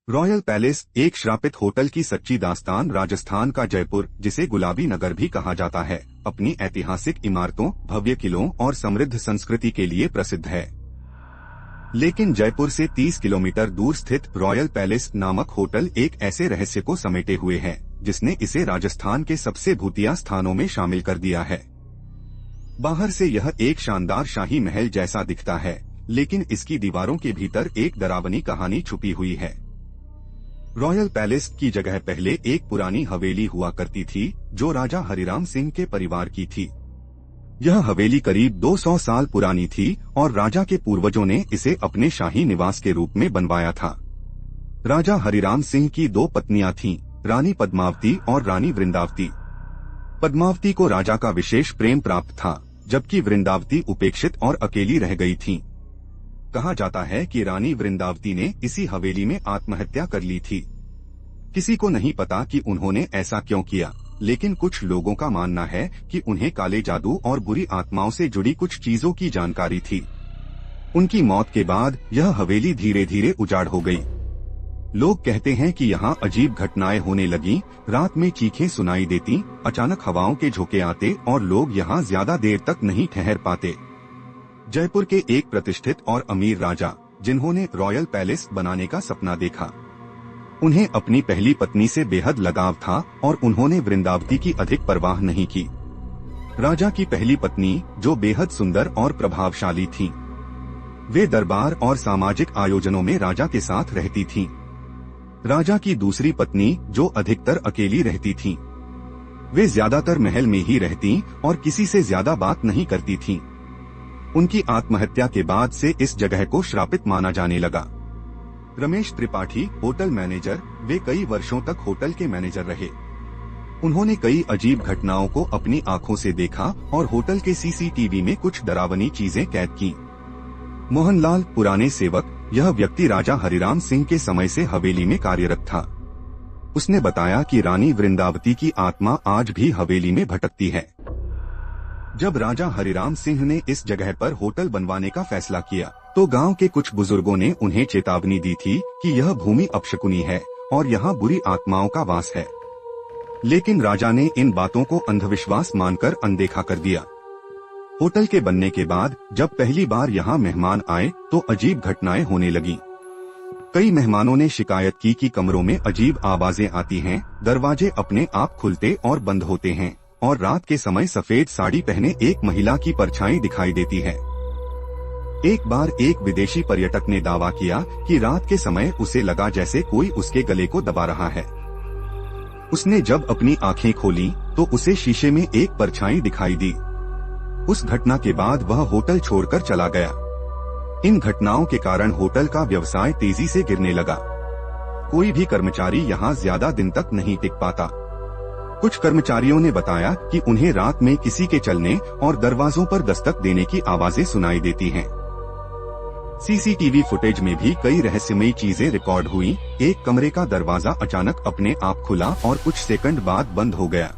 Royal palace एक श्रापित hotel की सच्ची दास्तान। राजस्थान का जयपुर, जिसे गुलाबी नगर भी कहा जाता है, अपनी ऐतिहासिक इमारतों, भव्य किलों और समृद्ध संस्कृति के लिए प्रसिद्ध है। लेकिन जयपुर से 30 किलोमीटर दूर स्थित रॉयल पैलेस नामक होटल एक ऐसे रहस्य को समेटे हुए है जिसने इसे राजस्थान के सबसे भूतिया स्थानों में शामिल कर दिया है। बाहर से यह एक शानदार शाही महल जैसा दिखता है, लेकिन इसकी दीवारों के भीतर एक डरावनी कहानी छुपी हुई है। रॉयल पैलेस की जगह पहले एक पुरानी हवेली हुआ करती थी, जो राजा हरिराम सिंह के परिवार की थी। यह हवेली करीब 200 साल पुरानी थी और राजा के पूर्वजों ने इसे अपने शाही निवास के रूप में बनवाया था। राजा हरिराम सिंह की 2 पत्नियां थीं, रानी पद्मावती और रानी वृंदावती। पद्मावती को राजा का विशेष प्रेम प्राप्त था, जबकि वृंदावती उपेक्षित और अकेली रह गई थीं। कहा जाता है कि रानी वृंदावती ने इसी हवेली में आत्महत्या कर ली थी। किसी को नहीं पता कि उन्होंने ऐसा क्यों किया, लेकिन कुछ लोगों का मानना है कि उन्हें काले जादू और बुरी आत्माओं से जुड़ी कुछ चीजों की जानकारी थी। उनकी मौत के बाद यह हवेली धीरे धीरे उजाड़ हो गई। लोग कहते हैं कि यहाँ अजीब घटनाएं होने लगीं, रात में चीखें सुनाई देती, अचानक हवाओं के झोंके आते और लोग यहाँ ज्यादा देर तक नहीं ठहर पाते। जयपुर के एक प्रतिष्ठित और अमीर राजा, जिन्होंने रॉयल पैलेस बनाने का सपना देखा, उन्हें अपनी पहली पत्नी से बेहद लगाव था और उन्होंने वृंदावती की अधिक परवाह नहीं की। राजा की पहली पत्नी, जो बेहद सुंदर और प्रभावशाली थी, वे दरबार और सामाजिक आयोजनों में राजा के साथ रहती थीं। राजा की दूसरी पत्नी, जो अधिकतर अकेली रहती थीं, वे ज्यादातर महल में ही रहती और किसी से ज्यादा बात नहीं करती थीं। उनकी आत्महत्या के बाद से इस जगह को श्रापित माना जाने लगा। रमेश त्रिपाठी, होटल मैनेजर, वे कई वर्षों तक होटल के मैनेजर रहे। उन्होंने कई अजीब घटनाओं को अपनी आंखों से देखा और होटल के सीसीटीवी में कुछ डरावनी चीजें कैद की। मोहनलाल, पुराने सेवक, यह व्यक्ति राजा हरिराम सिंह के समय से हवेली में कार्यरत था। उसने बताया कि रानी वृंदावती की आत्मा आज भी हवेली में भटकती है। जब राजा हरिराम सिंह ने इस जगह पर होटल बनवाने का फैसला किया, तो गांव के कुछ बुजुर्गों ने उन्हें चेतावनी दी थी कि यह भूमि अपशकुनी है और यहाँ बुरी आत्माओं का वास है। लेकिन राजा ने इन बातों को अंधविश्वास मानकर अनदेखा कर दिया। होटल के बनने के बाद जब पहली बार यहाँ मेहमान आए तो अजीब घटनाएं होने लगीं। कई मेहमानों ने शिकायत की कि कमरों में अजीब आवाजें आती हैं, दरवाजे अपने आप खुलते और बंद होते हैं और रात के समय सफेद साड़ी पहने एक महिला की परछाई दिखाई देती है। एक बार एक विदेशी पर्यटक ने दावा किया कि रात के समय उसे लगा जैसे कोई उसके गले को दबा रहा है। उसने जब अपनी आंखें खोली तो उसे शीशे में एक परछाई दिखाई दी। उस घटना के बाद वह होटल छोड़कर चला गया। इन घटनाओं के कारण होटल का व्यवसाय तेजी से गिरने लगा। कोई भी कर्मचारी यहाँ ज्यादा दिन तक नहीं टिक पाता। कुछ कर्मचारियों ने बताया कि उन्हें रात में किसी के चलने और दरवाजों पर दस्तक देने की आवाजें सुनाई देती हैं। सीसीटीवी फुटेज में भी कई रहस्यमयी चीजें रिकॉर्ड हुई। एक कमरे का दरवाजा अचानक अपने आप खुला और कुछ सेकंड बाद बंद हो गया।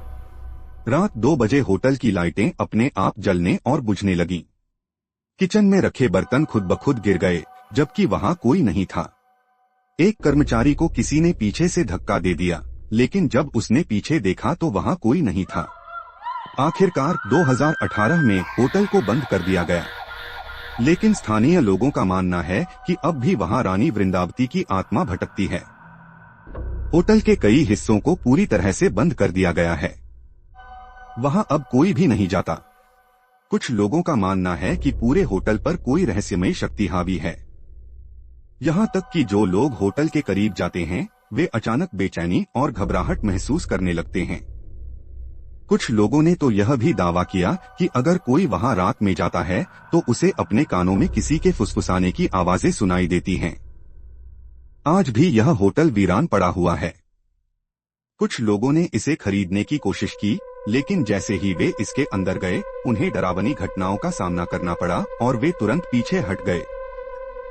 रात 2 बजे होटल की लाइटें अपने आप जलने और बुझने लगीं। किचन में रखे बर्तन खुद ब खुद गिर गए, जबकि वहां कोई नहीं था। एक कर्मचारी को किसी ने पीछे से धक्का दे दिया, लेकिन जब उसने पीछे देखा तो वहां कोई नहीं था। आखिरकार 2018 में होटल को बंद कर दिया गया। लेकिन स्थानीय लोगों का मानना है कि अब भी वहां रानी वृंदावती की आत्मा भटकती है। होटल के कई हिस्सों को पूरी तरह से बंद कर दिया गया है। वहां अब कोई भी नहीं जाता। कुछ लोगों का मानना है कि पूरे होटल पर कोई रहस्यमय शक्ति हावी है। यहाँ तक कि जो लोग होटल के करीब जाते हैं वे अचानक बेचैनी और घबराहट महसूस करने लगते हैं। कुछ लोगों ने तो यह भी दावा किया कि अगर कोई वहां रात में जाता है तो उसे अपने कानों में किसी के फुसफुसाने की आवाजें सुनाई देती हैं। आज भी यह होटल वीरान पड़ा हुआ है। कुछ लोगों ने इसे खरीदने की कोशिश की, लेकिन जैसे ही वे इसके अंदर गए उन्हें डरावनी घटनाओं का सामना करना पड़ा और वे तुरंत पीछे हट गए।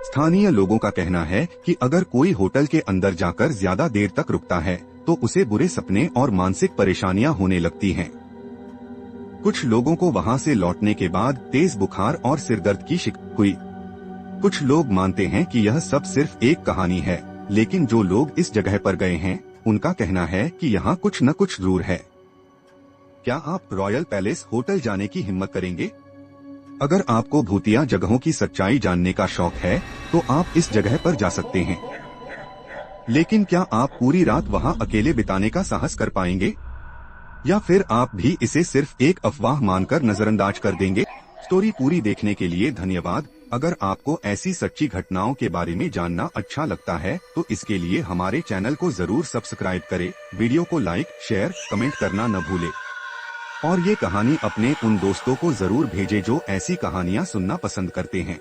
स्थानीय लोगों का कहना है कि अगर कोई होटल के अंदर जाकर ज्यादा देर तक रुकता है तो उसे बुरे सपने और मानसिक परेशानियां होने लगती हैं। कुछ लोगों को वहां से लौटने के बाद तेज बुखार और सिरदर्द की शिकायत हुई। कुछ लोग मानते हैं कि यह सब सिर्फ एक कहानी है, लेकिन जो लोग इस जगह पर गए हैं उनका कहना है कि यहाँ कुछ न कुछ जरूर है। क्या आप रॉयल पैलेस होटल जाने की हिम्मत करेंगे? अगर आपको भूतिया जगहों की सच्चाई जानने का शौक है तो आप इस जगह पर जा सकते हैं। लेकिन क्या आप पूरी रात वहां अकेले बिताने का साहस कर पाएंगे, या फिर आप भी इसे सिर्फ एक अफवाह मानकर नजरअंदाज कर देंगे? स्टोरी पूरी देखने के लिए धन्यवाद। अगर आपको ऐसी सच्ची घटनाओं के बारे में जानना अच्छा लगता है तो इसके लिए हमारे चैनल को जरूर सब्सक्राइब करें, वीडियो को लाइक, शेयर, कमेंट करना न भूलें और ये कहानी अपने उन दोस्तों को जरूर भेजें जो ऐसी कहानियां सुनना पसंद करते हैं।